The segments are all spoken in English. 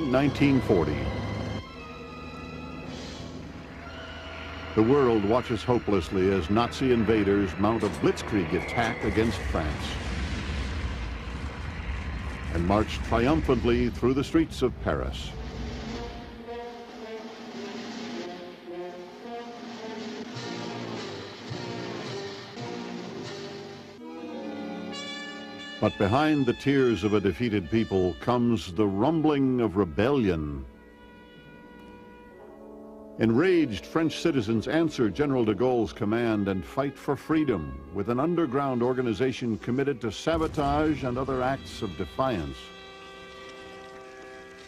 June 1940. The world watches hopelessly as Nazi invaders mount a blitzkrieg attack against France and march triumphantly through the streets of Paris. But behind the tears of a defeated people comes the rumbling of rebellion. Enraged French citizens answer General de Gaulle's command and fight for freedom with an underground organization committed to sabotage and other acts of defiance.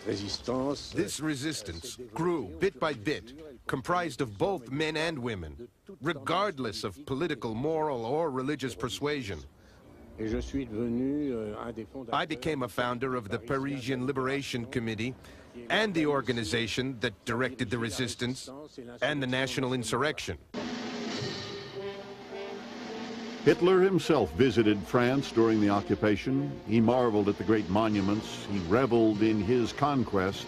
This resistance grew bit by bit, comprised of both men and women, regardless of political, moral, or religious persuasion. I became a founder of the Parisian Liberation Committee and the organization that directed the resistance and the national insurrection. Hitler himself visited France during the occupation. He marveled at the great monuments. He reveled in his conquest.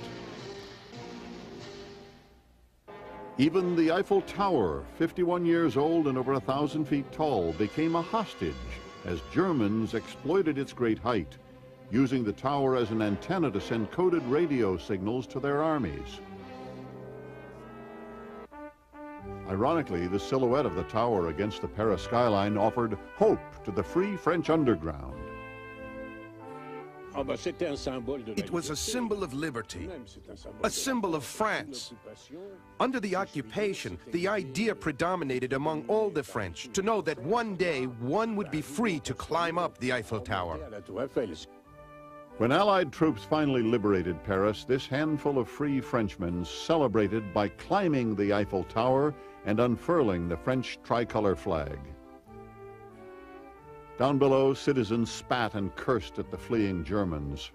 Even the Eiffel Tower, 51 years old and over 1,000 feet tall, became a hostage as Germans exploited its great height, using the tower as an antenna to send coded radio signals to their armies. Ironically, the silhouette of the tower against the Paris skyline offered hope to the free French underground. It was a symbol of liberty, a symbol of France. Under the occupation, the idea predominated among all the French to know that one day one would be free to climb up the Eiffel Tower. When Allied troops finally liberated Paris, this handful of free Frenchmen celebrated by climbing the Eiffel Tower and unfurling the French tricolor flag. Down below, citizens spat and cursed at the fleeing Germans.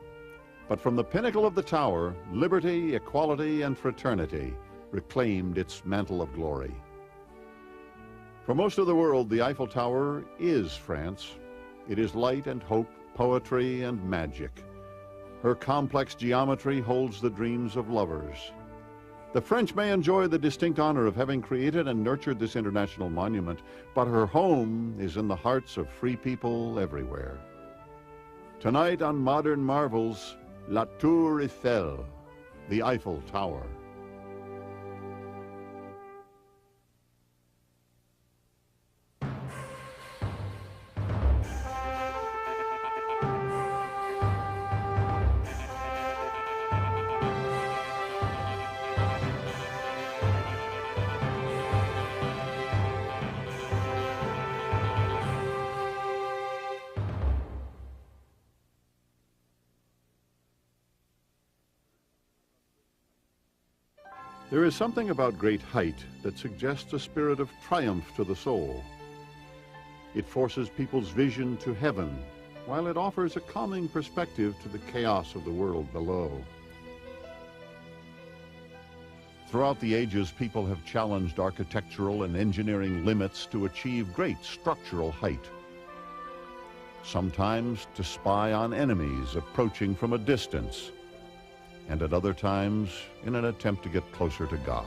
But from the pinnacle of the tower, liberty, equality, and fraternity reclaimed its mantle of glory. For most of the world, the Eiffel Tower is France. It is light and hope, poetry and magic. Her complex geometry holds the dreams of lovers. The French may enjoy the distinct honor of having created and nurtured this international monument, but her home is in the hearts of free people everywhere. Tonight on Modern Marvels, La Tour Eiffel, the Eiffel Tower. There is something about great height that suggests a spirit of triumph to the soul. It forces people's vision to heaven, while it offers a calming perspective to the chaos of the world below. Throughout the ages, people have challenged architectural and engineering limits to achieve great structural height. Sometimes to spy on enemies approaching from a distance, and at other times in an attempt to get closer to God.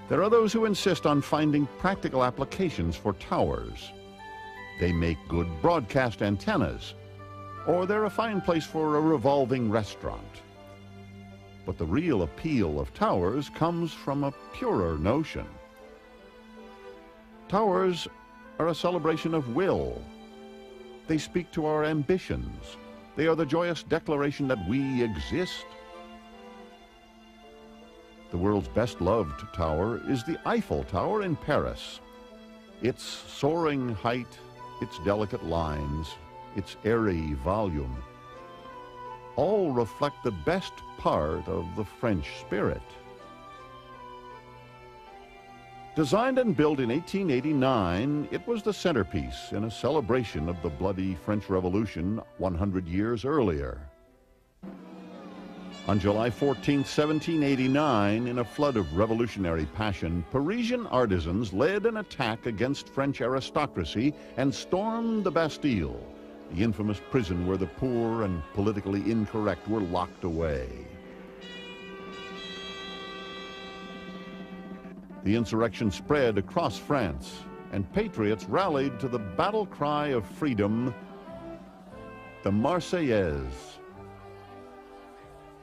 There are those who insist on finding practical applications for towers. They make good broadcast antennas, or they're a fine place for a revolving restaurant. But the real appeal of towers comes from a purer notion. Towers are a celebration of will. They speak to our ambitions. They are the joyous declaration that we exist. The world's best-loved tower is the Eiffel Tower in Paris. Its soaring height, its delicate lines, its airy volume, all reflect the best part of the French spirit. Designed and built in 1889, it was the centerpiece in a celebration of the bloody French Revolution 100 years earlier. On July 14, 1789, in a flood of revolutionary passion, Parisian artisans led an attack against French aristocracy and stormed the Bastille, the infamous prison where the poor and politically incorrect were locked away. The insurrection spread across France, and patriots rallied to the battle cry of freedom, the Marseillaise.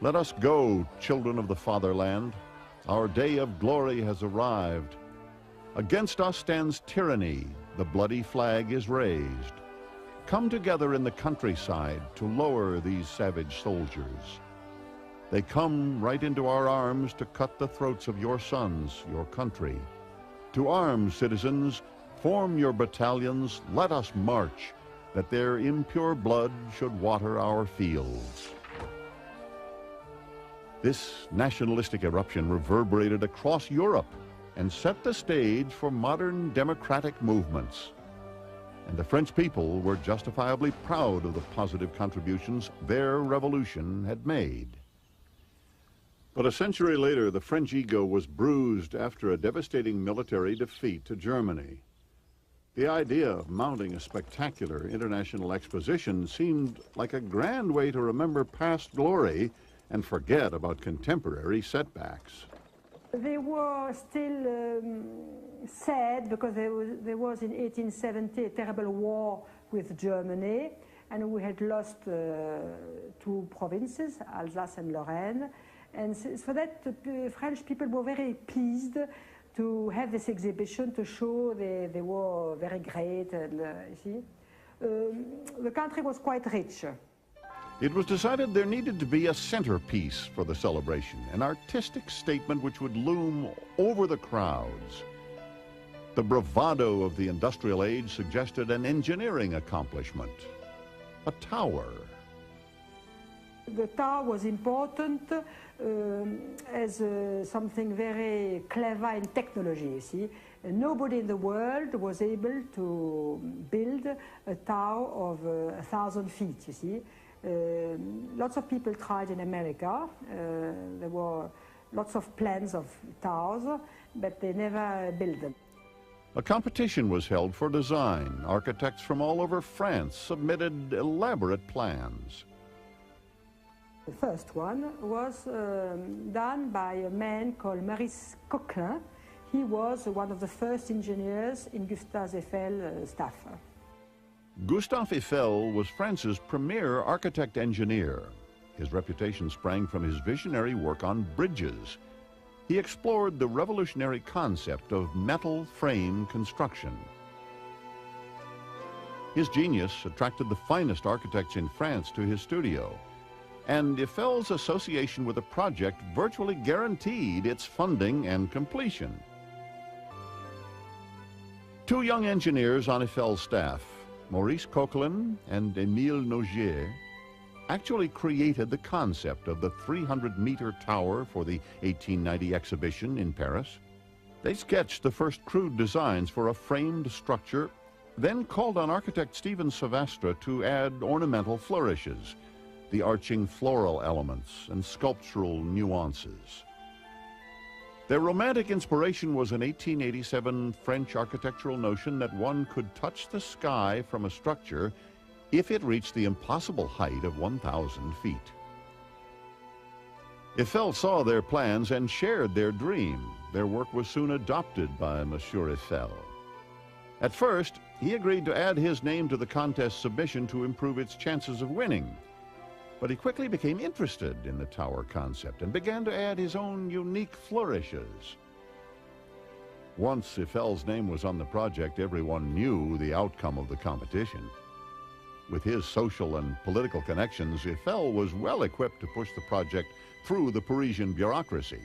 Let us go, children of the fatherland. Our day of glory has arrived. Against us stands tyranny. The bloody flag is raised. Come together in the countryside to lower these savage soldiers. They come right into our arms to cut the throats of your sons, your country. To arms, citizens, form your battalions, let us march, that their impure blood should water our fields. This nationalistic eruption reverberated across Europe and set the stage for modern democratic movements. And the French people were justifiably proud of the positive contributions their revolution had made. But a century later, the French ego was bruised after a devastating military defeat to Germany. The idea of mounting a spectacular international exposition seemed like a grand way to remember past glory and forget about contemporary setbacks. They were still sad because there was in 1870 a terrible war with Germany, and we had lost two provinces, Alsace and Lorraine. And for that, the French people were very pleased to have this exhibition to show they were very great. And you see, the country was quite rich. It was decided there needed to be a centerpiece for the celebration, an artistic statement which would loom over the crowds. The bravado of the industrial age suggested an engineering accomplishment, a tower. The tower was important as something very clever in technology, you see. Nobody in the world was able to build a tower of 1,000 feet, you see. Lots of people tried in America. There were lots of plans of towers, but they never built them. A competition was held for design. Architects from all over France submitted elaborate plans. The first one was done by a man called Maurice Coquelin. He was one of the first engineers in Gustave Eiffel's staff. Gustave Eiffel was France's premier architect-engineer. His reputation sprang from his visionary work on bridges. He explored the revolutionary concept of metal frame construction. His genius attracted the finest architects in France to his studio, and Eiffel's association with the project virtually guaranteed its funding and completion. Two young engineers on Eiffel's staff, Maurice Coquelin and Émile Nogier, actually created the concept of the 300-meter tower for the 1890 exhibition in Paris. They sketched the first crude designs for a framed structure, then called on architect Stephen Savastre to add ornamental flourishes, the arching floral elements and sculptural nuances. Their romantic inspiration was an 1887 French architectural notion that one could touch the sky from a structure if it reached the impossible height of 1,000 feet. Eiffel saw their plans and shared their dream. Their work was soon adopted by Monsieur Eiffel. At first, he agreed to add his name to the contest submission to improve its chances of winning. But he quickly became interested in the tower concept and began to add his own unique flourishes. Once Eiffel's name was on the project, everyone knew the outcome of the competition. With his social and political connections, Eiffel was well equipped to push the project through the Parisian bureaucracy.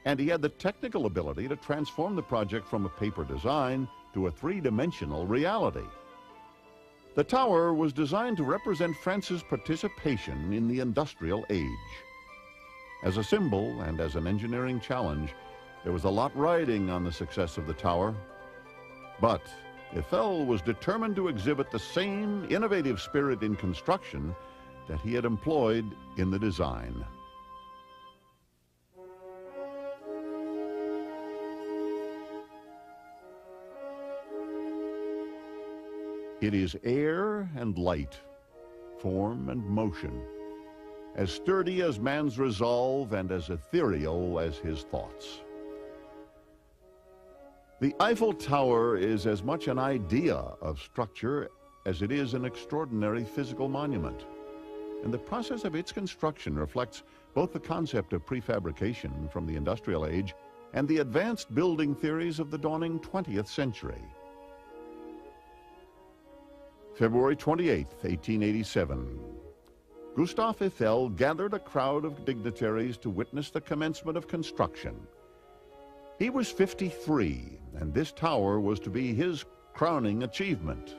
And he had the technical ability to transform the project from a paper design to a three-dimensional reality. The tower was designed to represent France's participation in the industrial age. As a symbol and as an engineering challenge, there was a lot riding on the success of the tower. But Eiffel was determined to exhibit the same innovative spirit in construction that he had employed in the design. It is air and light form and motion, as sturdy as man's resolve and as ethereal as his thoughts. The Eiffel Tower is as much an idea of structure as it is an extraordinary physical monument. And the process of its construction reflects both the concept of prefabrication from the industrial age and the advanced building theories of the dawning 20th century. February 28, 1887. Gustave Eiffel gathered a crowd of dignitaries to witness the commencement of construction. He was 53, and this tower was to be his crowning achievement.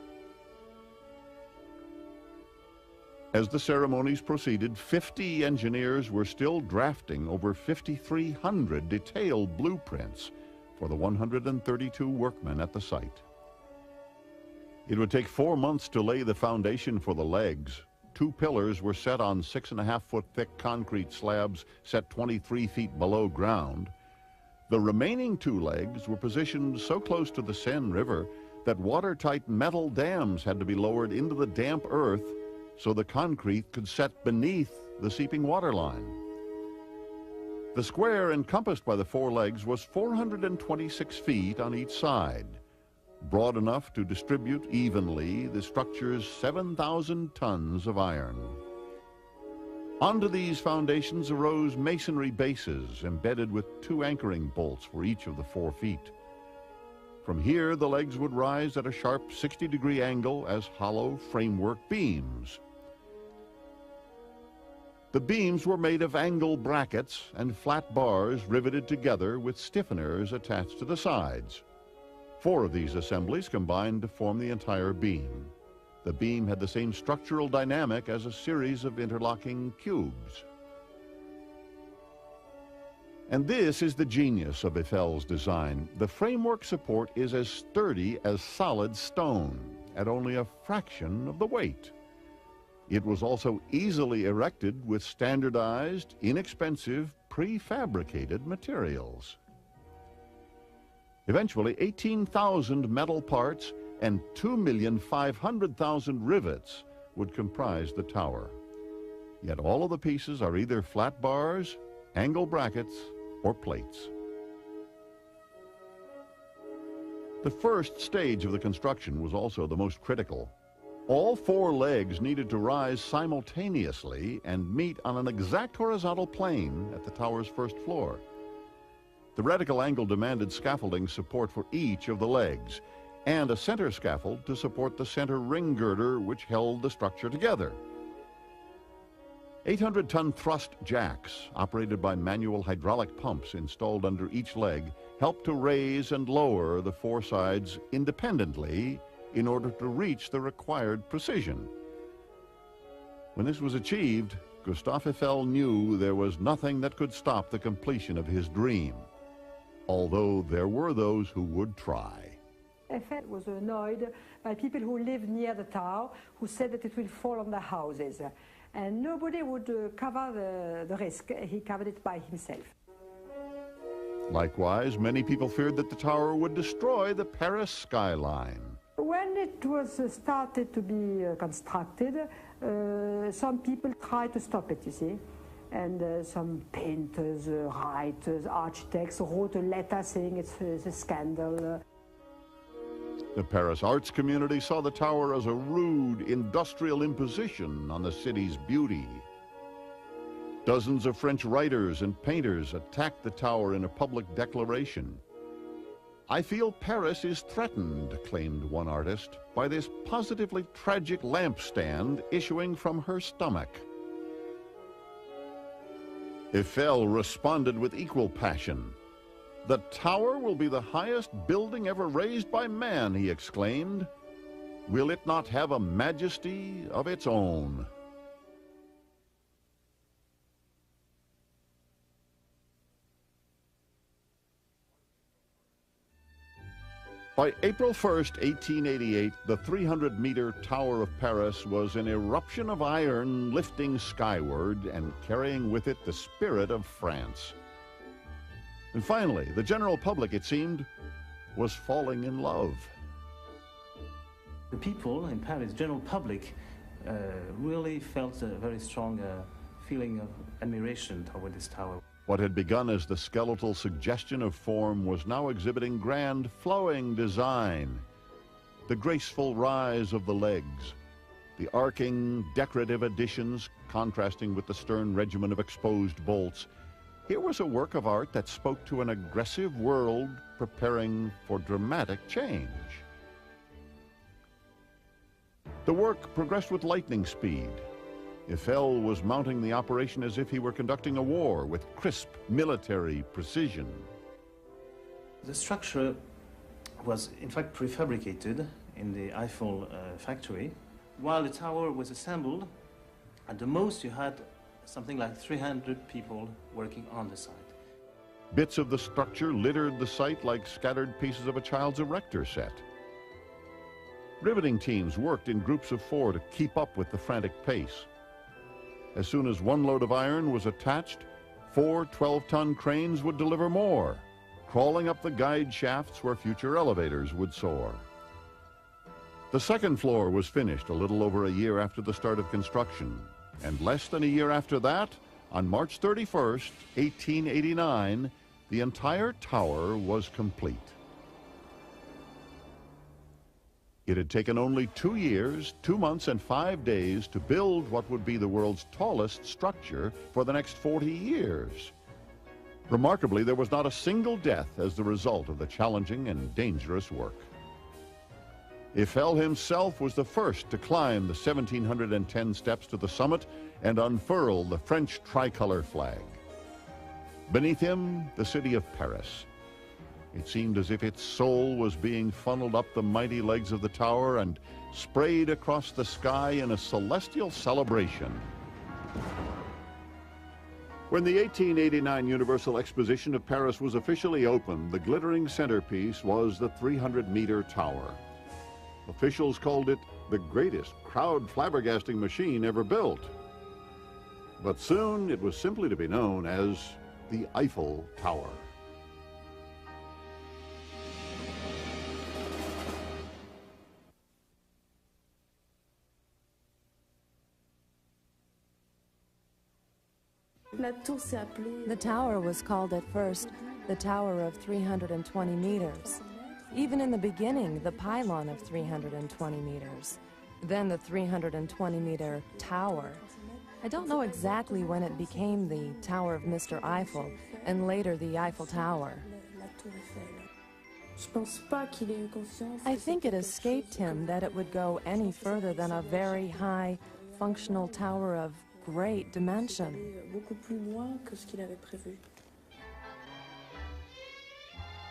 As the ceremonies proceeded, 50 engineers were still drafting over 5,300 detailed blueprints for the 132 workmen at the site. It would take 4 months to lay the foundation for the legs. 2 pillars were set on 6.5-foot thick concrete slabs set 23 feet below ground. The remaining 2 legs were positioned so close to the Seine River that watertight metal dams had to be lowered into the damp earth so the concrete could set beneath the seeping water line. The square encompassed by the 4 legs was 426 feet on each side, broad enough to distribute evenly the structure's 7,000 tons of iron. Onto these foundations arose masonry bases embedded with 2 anchoring bolts for each of the 4 feet. From here, the legs would rise at a sharp 60-degree angle as hollow framework beams. The beams were made of angle brackets and flat bars riveted together with stiffeners attached to the sides. 4 of these assemblies combined to form the entire beam. The beam had the same structural dynamic as a series of interlocking cubes. And this is the genius of Eiffel's design. The framework support is as sturdy as solid stone, at only a fraction of the weight. It was also easily erected with standardized, inexpensive, prefabricated materials. Eventually, 18,000 metal parts and 2,500,000 rivets would comprise the tower. Yet all of the pieces are either flat bars, angle brackets, or plates. The first stage of the construction was also the most critical. All 4 legs needed to rise simultaneously and meet on an exact horizontal plane at the tower's first floor. The radical angle demanded scaffolding support for each of the legs, and a center scaffold to support the center ring girder which held the structure together. 800-ton thrust jacks, operated by manual hydraulic pumps installed under each leg, helped to raise and lower the 4 sides independently in order to reach the required precision. When this was achieved, Gustave Eiffel knew there was nothing that could stop the completion of his dream, although there were those who would try. Eiffel was annoyed by people who lived near the tower, who said that it will fall on their houses. And nobody would cover the risk. He covered it by himself. Likewise, many people feared that the tower would destroy the Paris skyline. When it was started to be constructed, some people tried to stop it, you see. And some painters, writers, architects wrote a letter saying it's a scandal. The Paris arts community saw the tower as a rude industrial imposition on the city's beauty. Dozens of French writers and painters attacked the tower in a public declaration. "I feel Paris is threatened," claimed one artist, "by this positively tragic lampstand issuing from her stomach." Eiffel responded with equal passion. "The tower will be the highest building ever raised by man," he exclaimed. "Will it not have a majesty of its own?" By April 1st, 1888, the 300-meter Tower of Paris was an eruption of iron lifting skyward and carrying with it the spirit of France. And finally, the general public, it seemed, was falling in love. The people in Paris, general public, really felt a very strong feeling of admiration toward this tower. What had begun as the skeletal suggestion of form was now exhibiting grand, flowing design. The graceful rise of the legs, the arcing, decorative additions contrasting with the stern regimen of exposed bolts. Here was a work of art that spoke to an aggressive world preparing for dramatic change. The work progressed with lightning speed. Eiffel was mounting the operation as if he were conducting a war with crisp military precision. The structure was in fact prefabricated in the Eiffel factory. While the tower was assembled, at the most you had something like 300 people working on the site. Bits of the structure littered the site like scattered pieces of a child's erector set. Riveting teams worked in groups of 4 to keep up with the frantic pace. As soon as one load of iron was attached, 4 12-ton cranes would deliver more, crawling up the guide shafts where future elevators would soar. The second floor was finished a little over a year after the start of construction, and less than a year after that, on March 31st, 1889, the entire tower was complete. It had taken only 2 years, 2 months, and 5 days to build what would be the world's tallest structure for the next 40 years. Remarkably, there was not a single death as the result of the challenging and dangerous work. Eiffel himself was the first to climb the 1,710 steps to the summit and unfurl the French tricolor flag. Beneath him, the city of Paris. It seemed as if its soul was being funneled up the mighty legs of the tower and sprayed across the sky in a celestial celebration. When the 1889 Universal Exposition of Paris was officially opened, the glittering centerpiece was the 300-meter tower. Officials called it the greatest crowd-flabbergasting machine ever built. But soon it was simply to be known as the Eiffel Tower. The tower was called at first the Tower of 320 meters. Even in the beginning, the pylon of 320 meters. Then the 320-meter tower. I don't know exactly when it became the Tower of Mr. Eiffel, and later the Eiffel Tower. I think it escaped him that it would go any further than a very high, functional tower of great dimension.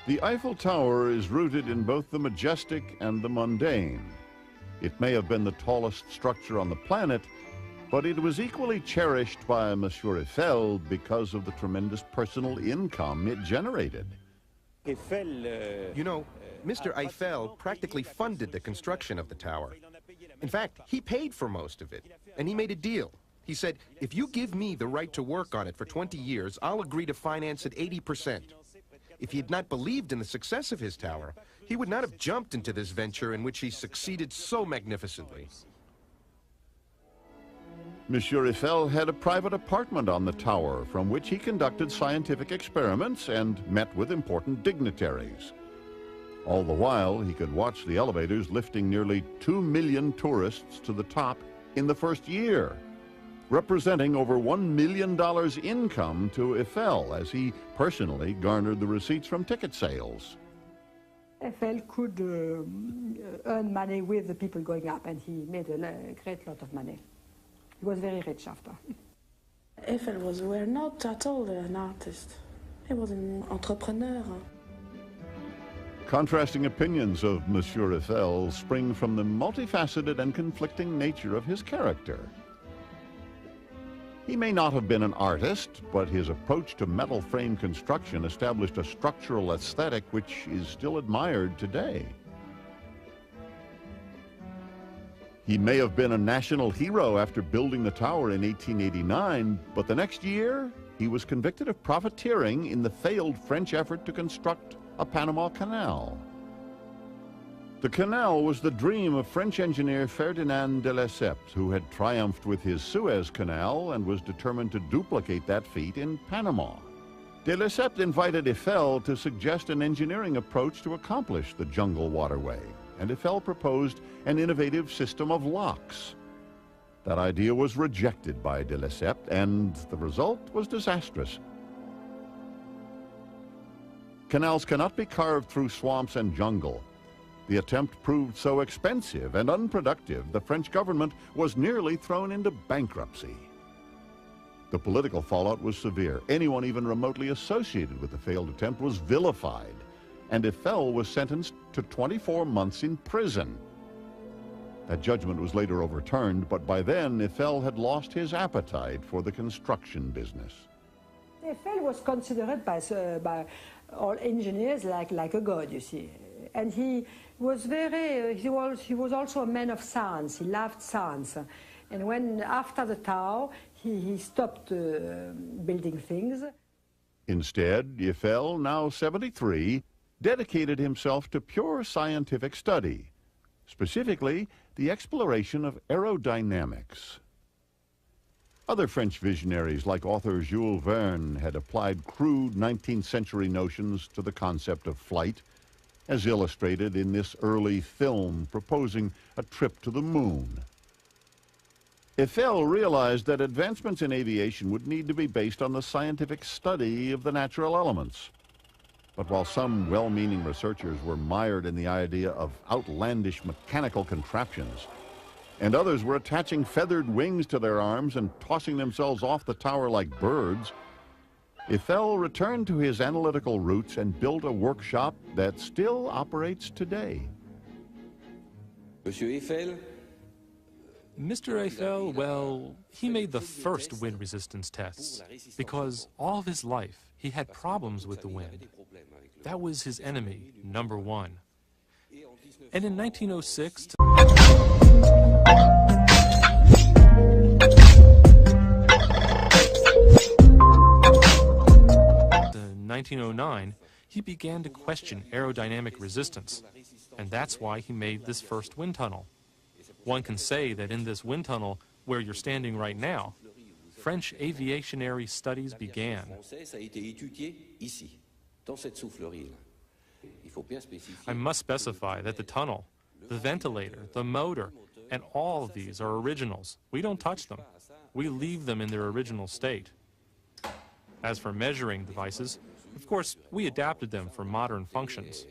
The Eiffel Tower is rooted in both the majestic and the mundane. It may have been the tallest structure on the planet, but it was equally cherished by Monsieur Eiffel because of the tremendous personal income it generated. You know, Mr. Eiffel practically funded the construction of the tower. In fact, he paid for most of it, and he made a deal. He said, if you give me the right to work on it for 20 years, I'll agree to finance it 80%. If he had not believed in the success of his tower, he would not have jumped into this venture in which he succeeded so magnificently. Monsieur Eiffel had a private apartment on the tower from which he conducted scientific experiments and met with important dignitaries. All the while, he could watch the elevators lifting nearly 2 million tourists to the top in the first year, representing over $1 million income to Eiffel as he personally garnered the receipts from ticket sales. Eiffel could earn money with the people going up, and he made a great lot of money. He was very rich after. Eiffel were not at all an artist. He was an entrepreneur. Contrasting opinions of Monsieur Eiffel spring from the multifaceted and conflicting nature of his character. He may not have been an artist, but his approach to metal frame construction established a structural aesthetic which is still admired today. He may have been a national hero after building the tower in 1889, but the next year, he was convicted of profiteering in the failed French effort to construct a Panama Canal. The canal was the dream of French engineer Ferdinand de Lesseps, who had triumphed with his Suez Canal and was determined to duplicate that feat in Panama. De Lesseps invited Eiffel to suggest an engineering approach to accomplish the jungle waterway, and Eiffel proposed an innovative system of locks. That idea was rejected by de Lesseps, and the result was disastrous. Canals cannot be carved through swamps and jungle. The attempt proved so expensive and unproductive, the French government was nearly thrown into bankruptcy. The political fallout was severe. Anyone even remotely associated with the failed attempt was vilified, and Eiffel was sentenced to 24 months in prison. That judgment was later overturned, but by then Eiffel had lost his appetite for the construction business. Eiffel was considered by all engineers like a god, you see. And he was he was also a man of science. He loved science. And when, after the Tower, he stopped building things. Instead, Eiffel, now 73, dedicated himself to pure scientific study, specifically the exploration of aerodynamics. Other French visionaries like author Jules Verne had applied crude 19th century notions to the concept of flight, as illustrated in this early film proposing a trip to the moon. Eiffel realized that advancements in aviation would need to be based on the scientific study of the natural elements. But while some well-meaning researchers were mired in the idea of outlandish mechanical contraptions, and others were attaching feathered wings to their arms and tossing themselves off the tower like birds, Eiffel returned to his analytical roots and built a workshop that still operates today. Mr. Eiffel, well, he made the first wind resistance tests because all of his life he had problems with the wind. That was his enemy, number one. And in 1906... 1909, he began to question aerodynamic resistance, and that's why he made this first wind tunnel. One can say that in this wind tunnel, where you're standing right now, French aviationary studies began. I must specify that the tunnel, the ventilator, the motor, and all of these are originals. We don't touch them. We leave them in their original state. As for measuring devices, of course, we adapted them for modern functions.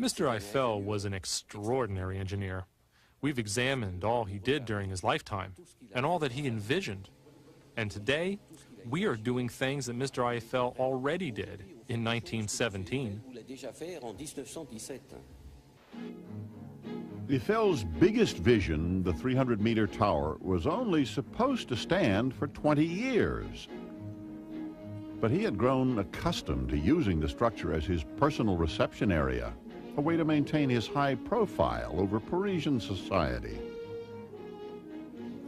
Mr. Eiffel was an extraordinary engineer. We've examined all he did during his lifetime and all that he envisioned. And today, we are doing things that Mr. Eiffel already did in 1917. Eiffel's biggest vision, the 300-meter tower, was only supposed to stand for 20 years. But he had grown accustomed to using the structure as his personal reception area, a way to maintain his high profile over Parisian society.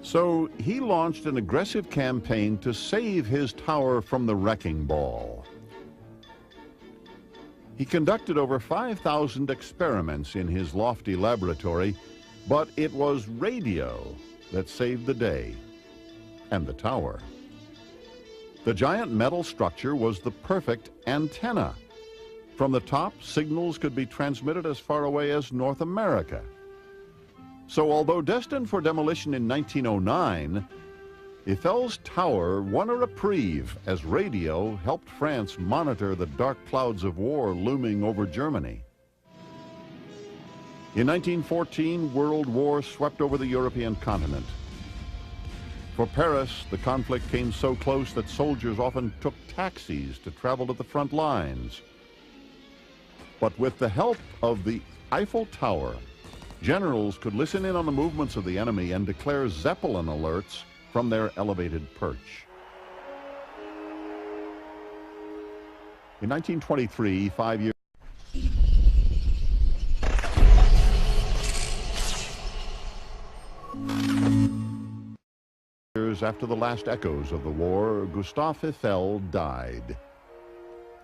So he launched an aggressive campaign to save his tower from the wrecking ball. He conducted over 5,000 experiments in his lofty laboratory, but it was radio that saved the day, and the tower. The giant metal structure was the perfect antenna. From the top, signals could be transmitted as far away as North America. So although destined for demolition in 1909, Eiffel's tower won a reprieve as radio helped France monitor the dark clouds of war looming over Germany. In 1914, World War swept over the European continent. For Paris, the conflict came so close that soldiers often took taxis to travel to the front lines. But with the help of the Eiffel Tower, generals could listen in on the movements of the enemy and declare Zeppelin alerts from their elevated perch. In 1923, 5 years after the last echoes of the war, Gustave Eiffel died.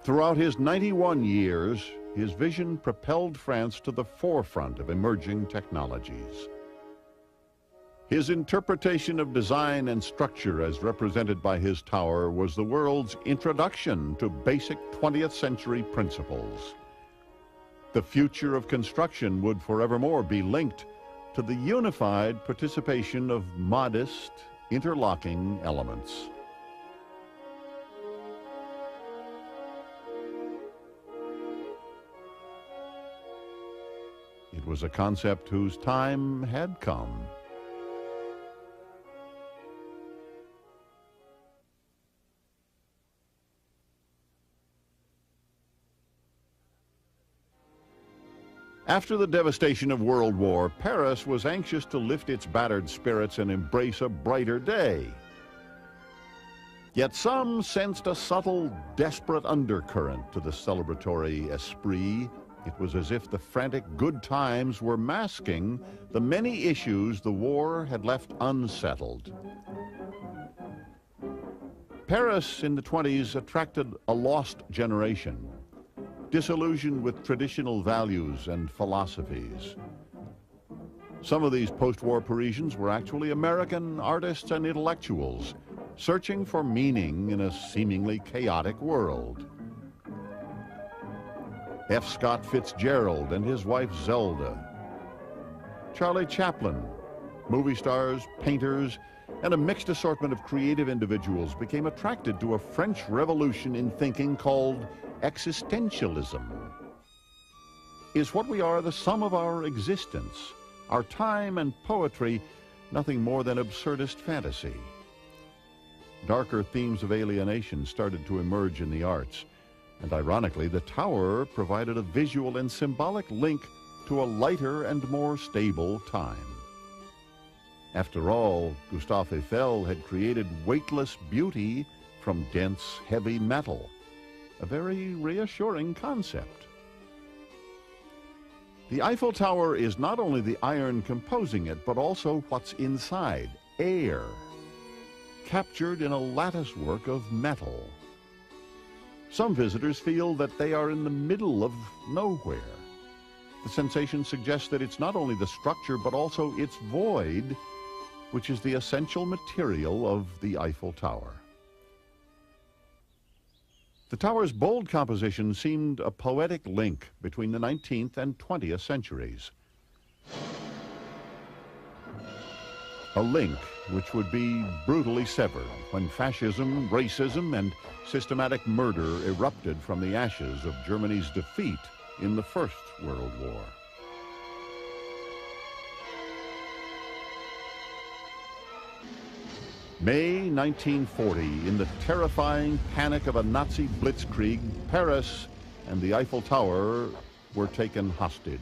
Throughout his 91 years, his vision propelled France to the forefront of emerging technologies. His interpretation of design and structure as represented by his tower was the world's introduction to basic 20th century principles. The future of construction would forevermore be linked to the unified participation of modest, interlocking elements. It was a concept whose time had come. After the devastation of World War, Paris was anxious to lift its battered spirits and embrace a brighter day. Yet some sensed a subtle, desperate undercurrent to the celebratory esprit. It was as if the frantic good times were masking the many issues the war had left unsettled. Paris in the 20s attracted a lost generation, disillusioned with traditional values and philosophies. Some of these post-war Parisians were actually American artists and intellectuals, searching for meaning in a seemingly chaotic world. F. Scott Fitzgerald and his wife Zelda, Charlie Chaplin, movie stars, painters, and a mixed assortment of creative individuals became attracted to a French revolution in thinking called existentialism. Is what we are the sum of our existence, our time and poetry, nothing more than absurdist fantasy? Darker themes of alienation started to emerge in the arts, and ironically, the tower provided a visual and symbolic link to a lighter and more stable time. After all, Gustave Eiffel had created weightless beauty from dense, heavy metal, a very reassuring concept. The Eiffel Tower is not only the iron composing it, but also what's inside, air, captured in a lattice work of metal. Some visitors feel that they are in the middle of nowhere. The sensation suggests that it's not only the structure, but also its void, which is the essential material of the Eiffel Tower. The tower's bold composition seemed a poetic link between the 19th and 20th centuries. A link which would be brutally severed when fascism, racism, and systematic murder erupted from the ashes of Germany's defeat in the First World War. May 1940, in the terrifying panic of a Nazi blitzkrieg, Paris and the Eiffel Tower were taken hostage.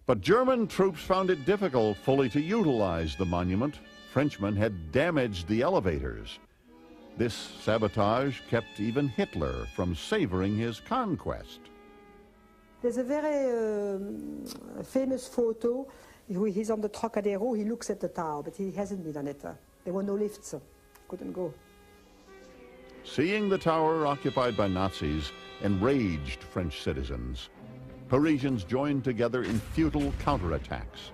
But German troops found it difficult fully to utilize the monument. Frenchmen had damaged the elevators. This sabotage kept even Hitler from savoring his conquest. There's a very famous photo. He's on the Trocadero, he looks at the tower, but he hasn't been on it. There were no lifts, couldn't go. Seeing the tower occupied by Nazis enraged French citizens. Parisians joined together in futile counterattacks.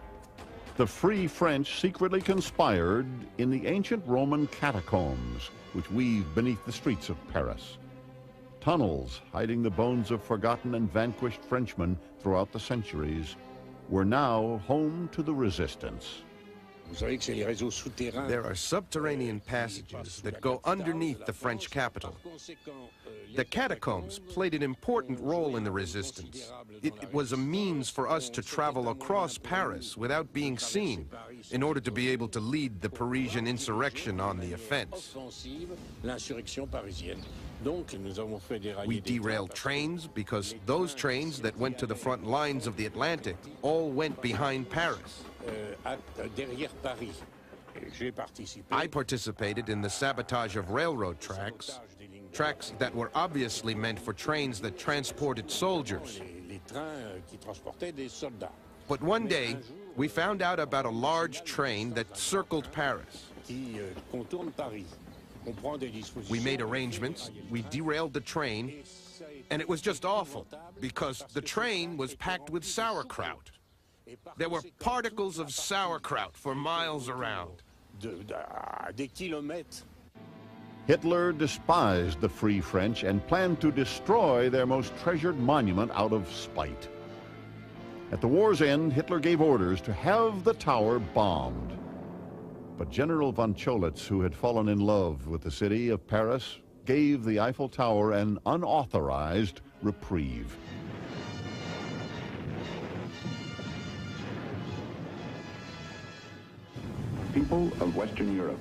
The Free French secretly conspired in the ancient Roman catacombs, which weave beneath the streets of Paris. Tunnels hiding the bones of forgotten and vanquished Frenchmen throughout the centuries were now home to the resistance. There are subterranean passages that go underneath the French capital. The catacombs played an important role in the resistance. It was a means for us to travel across Paris without being seen in order to be able to lead the Parisian insurrection on the offense. We derailed trains because those trains that went to the front lines of the Atlantic all went behind Paris. I participated in the sabotage of railroad tracks that were obviously meant for trains that transported soldiers. But one day, we found out about a large train that circled Paris. We made arrangements, we derailed the train, and it was just awful, because the train was packed with sauerkraut. There were particles of sauerkraut for miles around. Hitler despised the Free French and planned to destroy their most treasured monument out of spite. At the war's end, Hitler gave orders to have the tower bombed. But General von Cholitz, who had fallen in love with the city of Paris, gave the Eiffel Tower an unauthorized reprieve. People of Western Europe,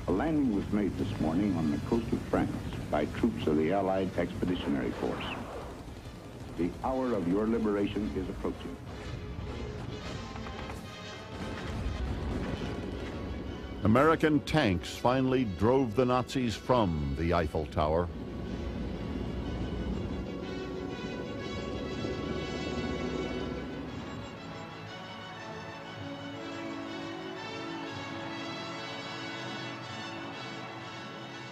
a landing was made this morning on the coast of France by troops of the Allied Expeditionary Force. The hour of your liberation is approaching. American tanks finally drove the Nazis from the Eiffel Tower.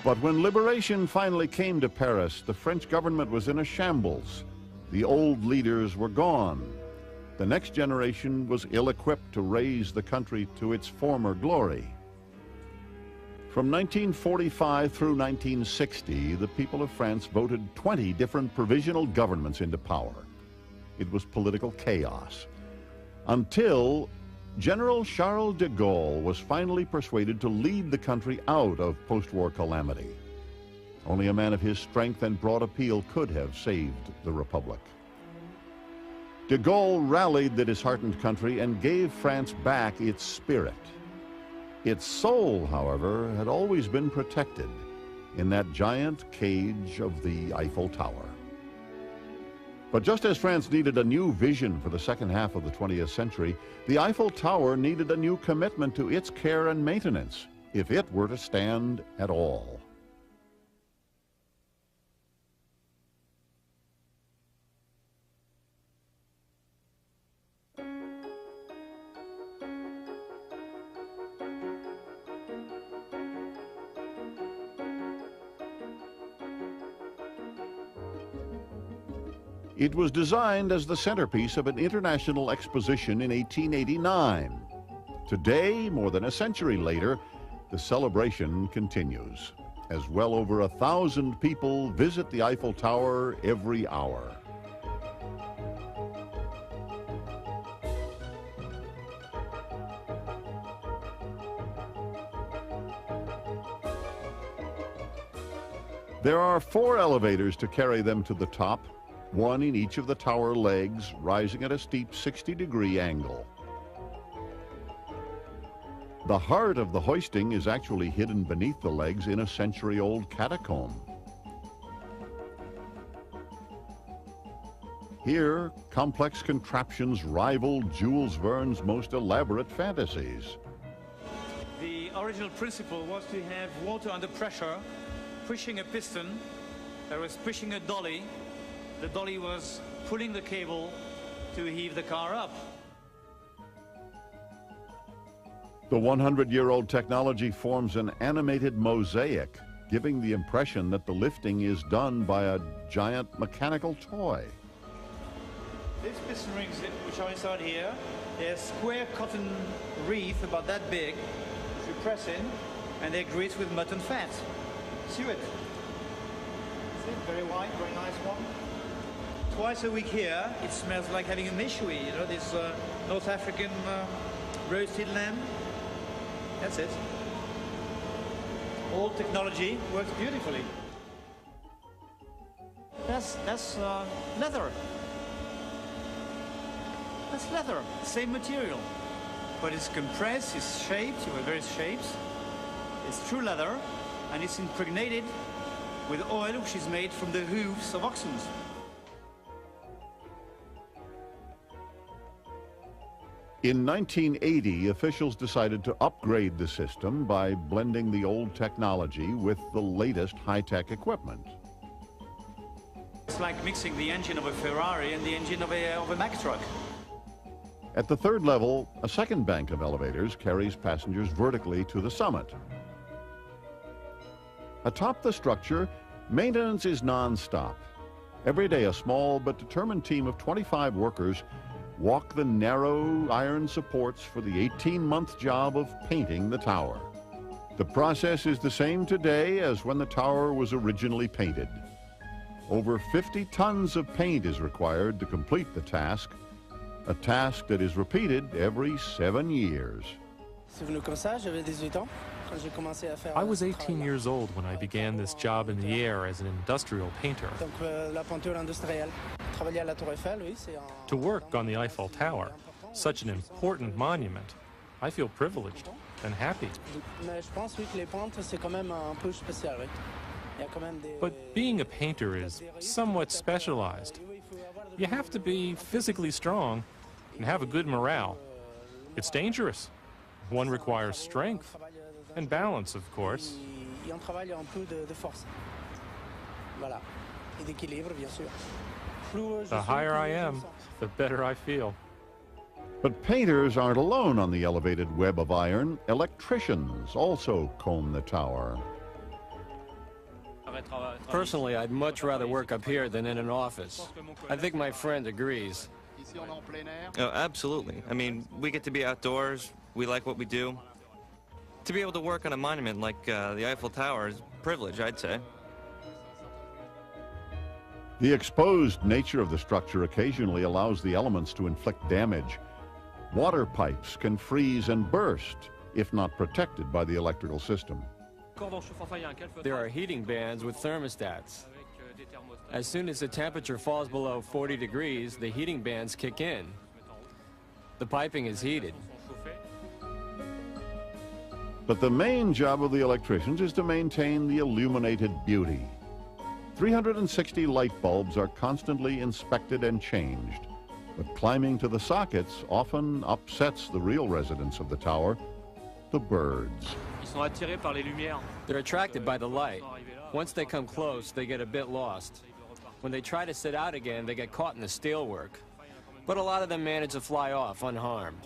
But when liberation finally came to Paris, the French government was in a shambles. The old leaders were gone. The next generation was ill-equipped to raise the country to its former glory. From 1945 through 1960, the people of France voted 20 different provisional governments into power. It was political chaos, until General Charles de Gaulle was finally persuaded to lead the country out of post-war calamity. Only a man of his strength and broad appeal could have saved the Republic. De Gaulle rallied the disheartened country and gave France back its spirit. Its soul, however, had always been protected in that giant cage of the Eiffel Tower. But just as France needed a new vision for the second half of the 20th century, the Eiffel Tower needed a new commitment to its care and maintenance if it were to stand at all. It was designed as the centerpiece of an international exposition in 1889. Today, more than a century later, the celebration continues, as well over 1,000 people visit the Eiffel Tower every hour. There are 4 elevators to carry them to the top, one in each of the tower legs, rising at a steep 60-degree angle. The heart of the hoisting is actually hidden beneath the legs in a century-old catacomb. Here, complex contraptions rival Jules Verne's most elaborate fantasies. The original principle was to have water under pressure, pushing a piston that was pushing a dolly. The dolly was pulling the cable to heave the car up. The 100-year-old technology forms an animated mosaic, giving the impression that the lifting is done by a giant mechanical toy. These piston rings, which are inside here, they're square cotton wreath about that big, which you press in, and they're greased with mutton fat. See it? See it? Very white, very nice one. Twice a week here, it smells like having a méchoui, you know, this North African roasted lamb. That's it. All technology works beautifully. That's leather. That's leather, same material. But it's compressed, it's shaped, you have various shapes. It's true leather, and it's impregnated with oil which is made from the hooves of oxen. In 1980, officials decided to upgrade the system by blending the old technology with the latest high-tech equipment. It's like mixing the engine of a Ferrari and the engine of a Mack truck. At the 3rd level, a second bank of elevators carries passengers vertically to the summit. Atop the structure, maintenance is non-stop. Every day, a small but determined team of 25 workers walk the narrow iron supports for the 18-month job of painting the tower. The process is the same today as when the tower was originally painted. Over 50 tons of paint is required to complete the task, a task that is repeated every 7 years. I was 18 years old when I began this job in the air as an industrial painter. To work on the Eiffel Tower, such an important monument, I feel privileged and happy. But being a painter is somewhat specialized. You have to be physically strong and have a good morale. It's dangerous. One requires strength and balance, of course. The higher I am, the better I feel. But painters aren't alone on the elevated web of iron. Electricians also comb the tower. Personally, I'd much rather work up here than in an office. I think my friend agrees. Oh, absolutely. I mean, we get to be outdoors. We like what we do. To be able to work on a monument like the Eiffel Tower is a privilege, I'd say. The exposed nature of the structure occasionally allows the elements to inflict damage. Water pipes can freeze and burst if not protected by the electrical system. There are heating bands with thermostats. As soon as the temperature falls below 40 degrees, the heating bands kick in. The piping is heated. But the main job of the electricians is to maintain the illuminated beauty. 360 light bulbs are constantly inspected and changed, but climbing to the sockets often upsets the real residents of the tower, the birds. They're attracted by the light. Once they come close, they get a bit lost. When they try to sit out again, they get caught in the steelwork. But a lot of them manage to fly off unharmed.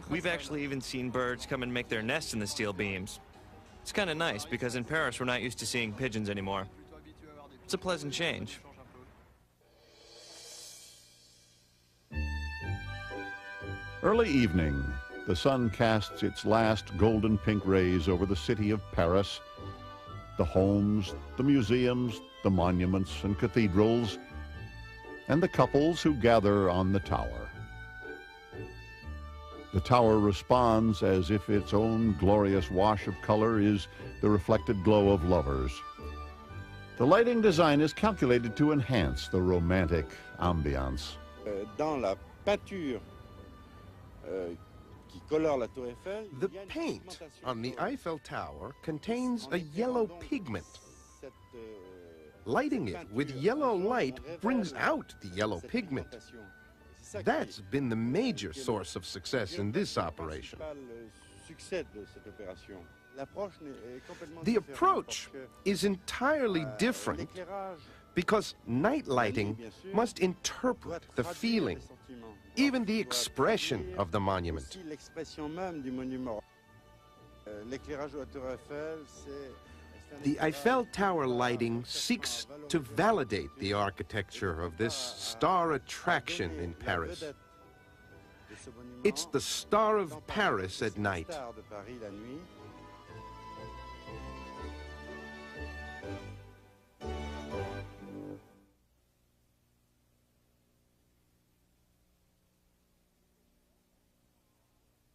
We've actually even seen birds come and make their nests in the steel beams. It's kind of nice because in Paris we're not used to seeing pigeons anymore. It's a pleasant change. Early evening, the sun casts its last golden pink rays over the city of Paris. The homes, the museums, the monuments and cathedrals, and the couples who gather on the tower. The tower responds as if its own glorious wash of color is the reflected glow of lovers. The lighting design is calculated to enhance the romantic ambiance. The paint on the Eiffel Tower contains a yellow pigment. Lighting it with yellow light brings out the yellow pigment. That's been the major source of success in this operation. The approach is entirely different because night lighting must interpret the feeling, even the expression of the monument. The Eiffel Tower lighting seeks to validate the architecture of this star attraction in Paris. It's the star of Paris at night.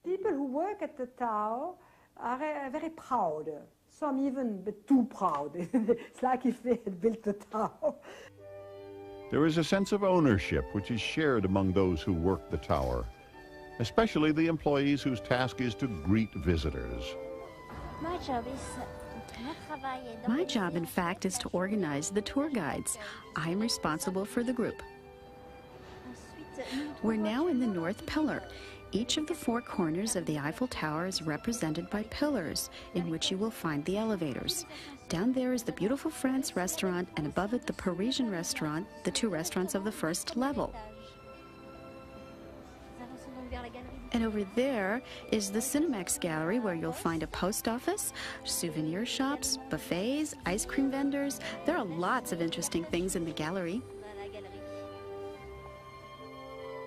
People who work at the tower are very proud. Some even too proud. It's like if they had built the tower. There is a sense of ownership which is shared among those who work the tower, especially the employees whose task is to greet visitors. My job, in fact, is to organize the tour guides. I am responsible for the group. We're now in the North Pillar. Each of the four corners of the Eiffel Tower is represented by pillars, in which you will find the elevators. Down there is the beautiful France restaurant, and above it the Parisian restaurant, the two restaurants of the first level. And over there is the Cinemax Gallery, where you'll find a post office, souvenir shops, buffets, ice cream vendors. There are lots of interesting things in the gallery.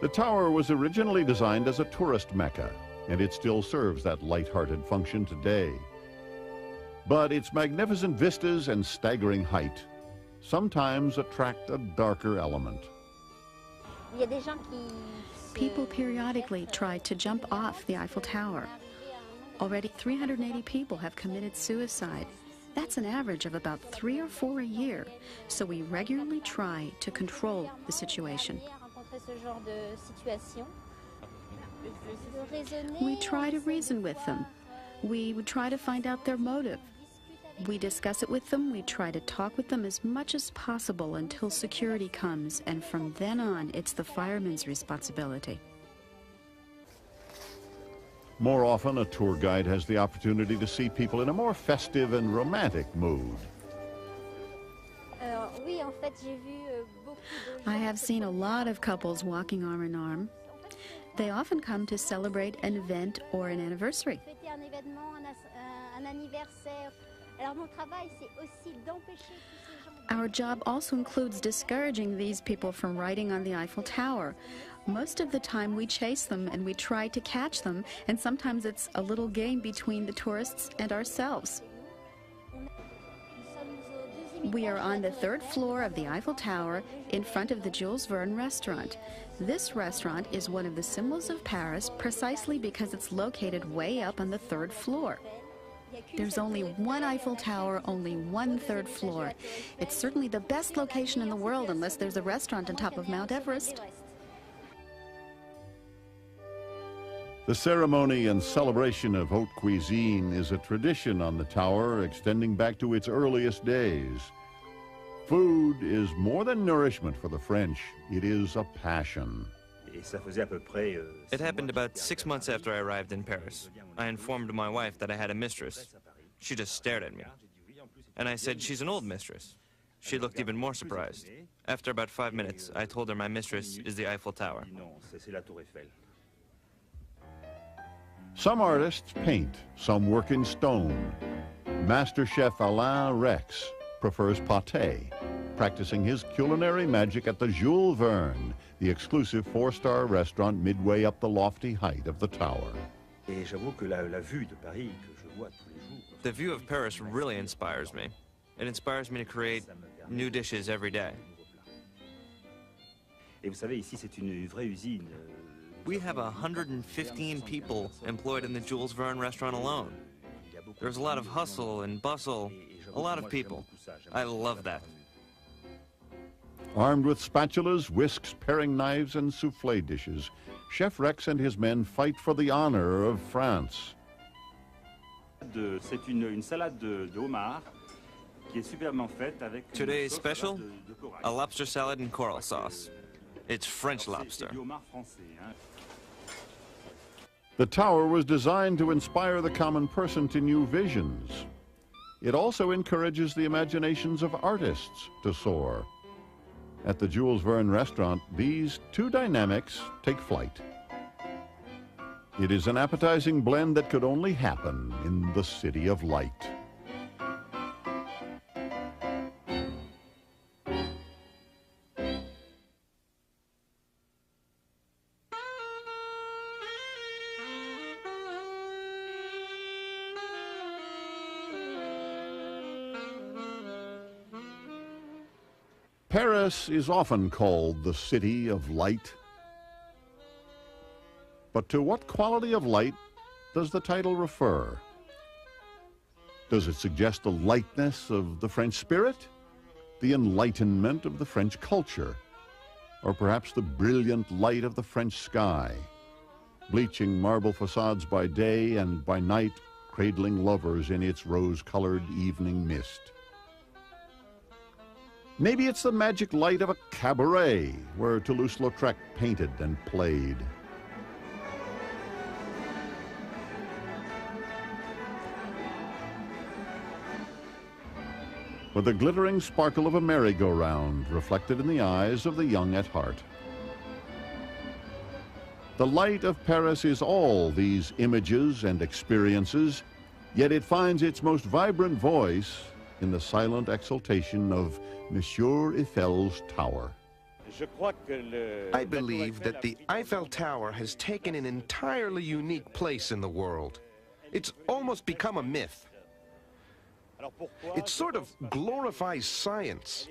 The tower was originally designed as a tourist mecca, and it still serves that light-hearted function today. But its magnificent vistas and staggering height sometimes attract a darker element. People periodically try to jump off the Eiffel Tower. Already 380 people have committed suicide. That's an average of about 3 or 4 a year. So we regularly try to control the situation. We try to reason with them. We would try to find out their motive. We discuss it with them. We try to talk with them as much as possible until security comes, and from then on, it's the fireman's responsibility. More often, a tour guide has the opportunity to see people in a more festive and romantic mood. I have seen a lot of couples walking arm in arm. They often come to celebrate an event or an anniversary. Our job also includes discouraging these people from riding on the Eiffel Tower. Most of the time we chase them and we try to catch them, and sometimes it's a little game between the tourists and ourselves. We are on the 3rd floor of the Eiffel Tower in front of the Jules Verne restaurant. This restaurant is one of the symbols of Paris precisely because it's located way up on the 3rd floor. There's only one Eiffel Tower, only one 3rd floor. It's certainly the best location in the world unless there's a restaurant on top of Mount Everest. The ceremony and celebration of haute cuisine is a tradition on the tower extending back to its earliest days. Food is more than nourishment for the French. It is a passion. It happened about 6 months after I arrived in Paris. I informed my wife that I had a mistress. She just stared at me. And I said, she's an old mistress. She looked even more surprised. After about 5 minutes, I told her my mistress is the Eiffel Tower. Some artists paint, some work in stone. Master chef Alain Rex prefers pâté, practicing his culinary magic at the Jules Verne, the exclusive 4-star restaurant midway up the lofty height of the tower. The view of Paris really inspires me. It inspires me to create new dishes every day. We have 115 people employed in the Jules Verne restaurant alone. There's a lot of hustle and bustle, a lot of people. I love that. Armed with spatulas, whisks, paring knives, and soufflé dishes, Chef Rex and his men fight for the honor of France. Today's special, a lobster salad and coral sauce. It's French lobster. The tower was designed to inspire the common person to new visions. It also encourages the imaginations of artists to soar. At the Jules Verne restaurant, these two dynamics take flight. It is an appetizing blend that could only happen in the City of Light. Paris is often called the City of Light. But to what quality of light does the title refer? Does it suggest the lightness of the French spirit, the enlightenment of the French culture, or perhaps the brilliant light of the French sky, bleaching marble facades by day and by night, cradling lovers in its rose-colored evening mist? Maybe it's the magic light of a cabaret where Toulouse-Lautrec painted and played. Or the glittering sparkle of a merry-go-round reflected in the eyes of the young at heart. The light of Paris is all these images and experiences, yet it finds its most vibrant voice in the silent exultation of Monsieur Eiffel's tower. I believe that the Eiffel Tower has taken an entirely unique place in the world. It's almost become a myth. It sort of glorifies science.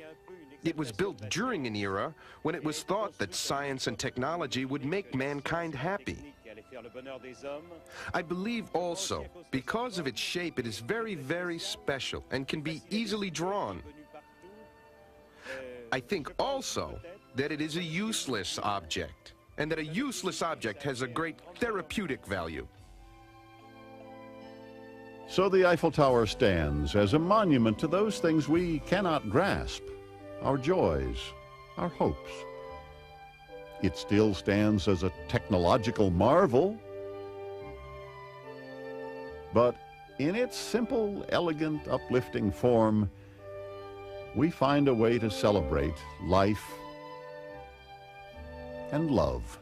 It was built during an era when it was thought that science and technology would make mankind happy. I believe also, because of its shape, it is very, very special and can be easily drawn. I think also that it is a useless object, and that a useless object has a great therapeutic value. So the Eiffel Tower stands as a monument to those things we cannot grasp, our joys, our hopes. It still stands as a technological marvel, but in its simple, elegant, uplifting form, we find a way to celebrate life and love.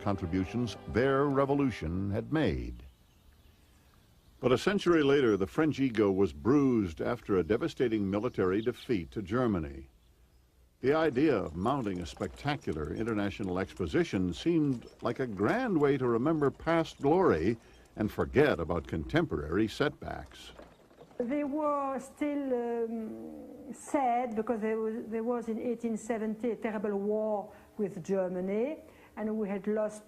Contributions their revolution had made. But a century later, the French ego was bruised after a devastating military defeat to Germany. The idea of mounting a spectacular international exposition seemed like a grand way to remember past glory and forget about contemporary setbacks. They were still sad because there was in 1870 a terrible war with Germany, and we had lost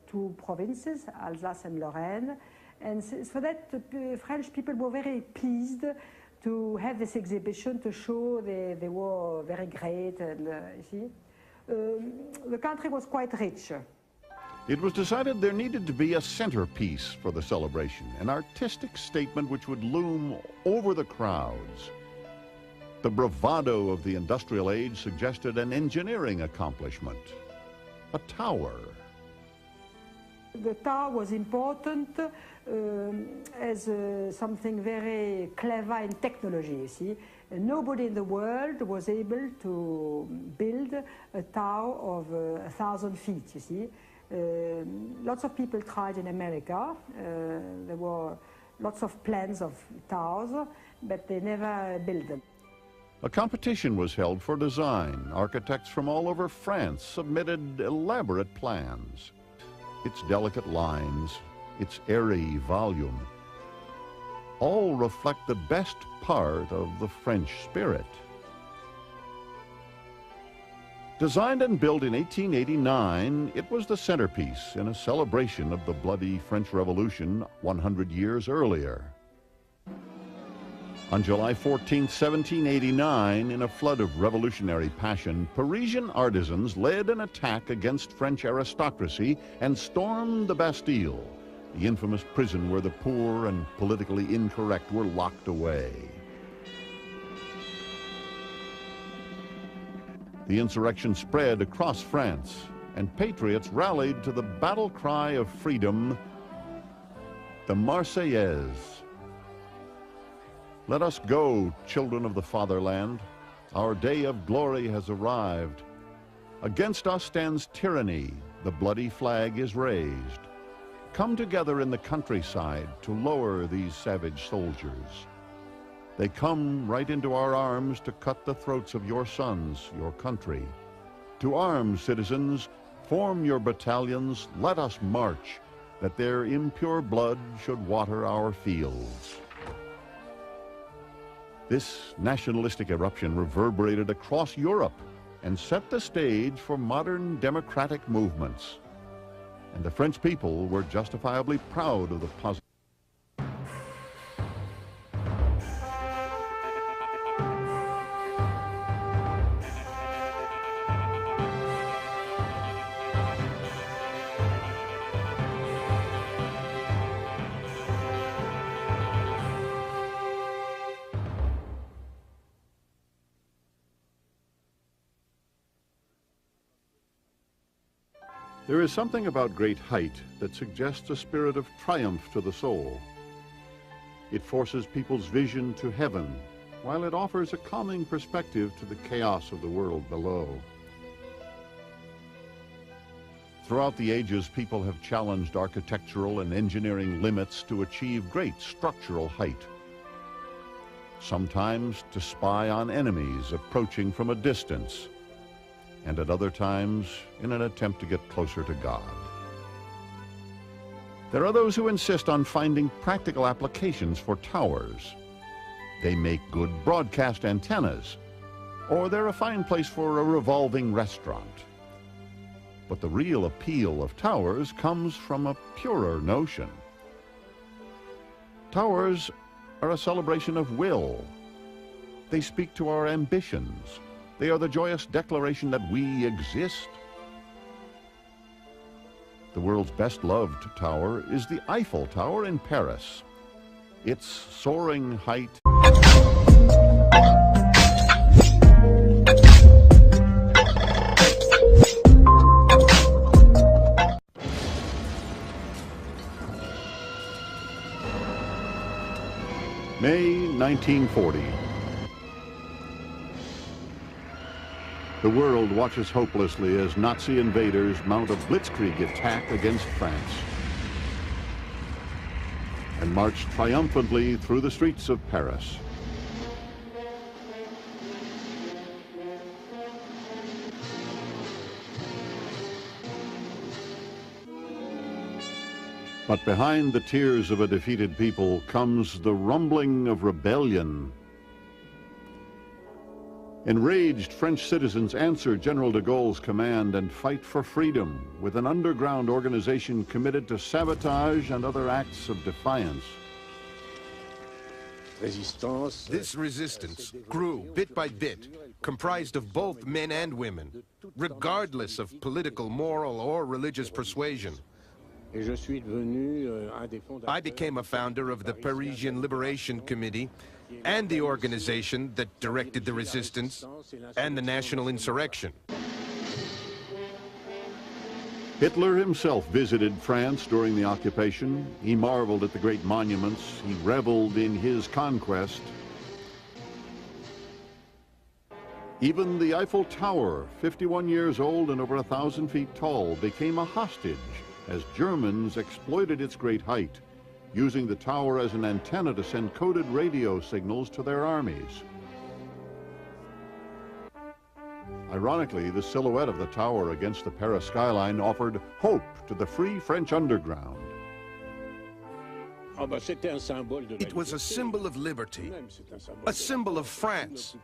two provinces, Alsace and Lorraine. And so that the French people were very pleased to have this exhibition to show they were very great. And you see, the country was quite rich. It was decided there needed to be a centerpiece for the celebration, an artistic statement which would loom over the crowds. The bravado of the industrial age suggested an engineering accomplishment. A tower. The tower was important as something very clever in technology, you see. Nobody in the world was able to build a tower of 1,000 feet, you see. Lots of people tried in America. There were lots of plans of towers, but they never built them. A competition was held for design. Architects from all over France submitted elaborate plans. Its delicate lines, its airy volume, all reflect the best part of the French spirit. Designed and built in 1889, it was the centerpiece in a celebration of the bloody French Revolution 100 years earlier. On July 14, 1789, in a flood of revolutionary passion, Parisian artisans led an attack against French aristocracy and stormed the Bastille, the infamous prison where the poor and politically incorrect were locked away. The insurrection spread across France, and patriots rallied to the battle cry of freedom, the Marseillaise. Let us go, children of the fatherland. Our day of glory has arrived. Against us stands tyranny. The bloody flag is raised. Come together in the countryside to lower these savage soldiers. They come right into our arms to cut the throats of your sons, your country. To arms, citizens, form your battalions, let us march, that their impure blood should water our fields. This nationalistic eruption reverberated across Europe and set the stage for modern democratic movements. And the French people were justifiably proud of the positive. There is something about great height that suggests a spirit of triumph to the soul. It forces people's vision to heaven, while it offers a calming perspective to the chaos of the world below. Throughout the ages, people have challenged architectural and engineering limits to achieve great structural height. Sometimes to spy on enemies approaching from a distance, and at other times in an attempt to get closer to God. There are those who insist on finding practical applications for towers. They make good broadcast antennas, or they're a fine place for a revolving restaurant. But the real appeal of towers comes from a purer notion. Towers are a celebration of will. They speak to our ambitions. They are the joyous declaration that we exist. The world's best-loved tower is the Eiffel Tower in Paris. Its soaring height May 1940. The world watches hopelessly as Nazi invaders mount a blitzkrieg attack against France and march triumphantly through the streets of Paris. But behind the tears of a defeated people comes the rumbling of rebellion. Enraged French citizens answer General de Gaulle's command and fight for freedom with an underground organization committed to sabotage and other acts of defiance. This resistance grew bit by bit, comprised of both men and women, regardless of political, moral, or religious persuasion. I became a founder of the Parisian Liberation Committee and the organization that directed the resistance and the national insurrection. Hitler himself visited France during the occupation. He marveled at the great monuments. He reveled in his conquest. Even the Eiffel Tower, 51 years old and over 1,000 feet tall, became a hostage as Germans exploited its great height, using the tower as an antenna to send coded radio signals to their armies. Ironically, the silhouette of the tower against the Paris skyline offered hope to the free French underground. It was a symbol of liberty, a symbol of France.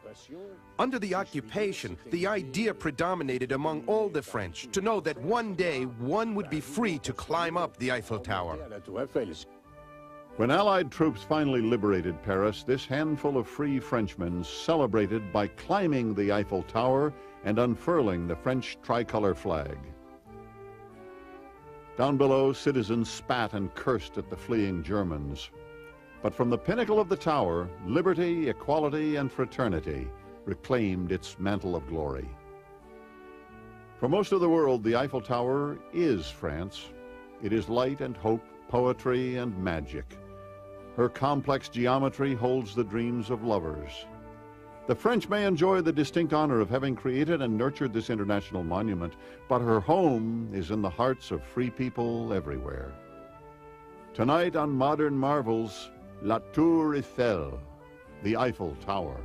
Under the occupation, the idea predominated among all the French to know that one day one would be free to climb up the Eiffel Tower. When Allied troops finally liberated Paris, this handful of free Frenchmen celebrated by climbing the Eiffel Tower and unfurling the French tricolor flag. Down below, citizens spat and cursed at the fleeing Germans. But from the pinnacle of the tower, liberty, equality, and fraternity reclaimed its mantle of glory. For most of the world, the Eiffel Tower is France. It is light and hope, poetry and magic. Her complex geometry holds the dreams of lovers. The French may enjoy the distinct honor of having created and nurtured this international monument, but her home is in the hearts of free people everywhere. Tonight on Modern Marvels, La Tour Eiffel, the Eiffel Tower.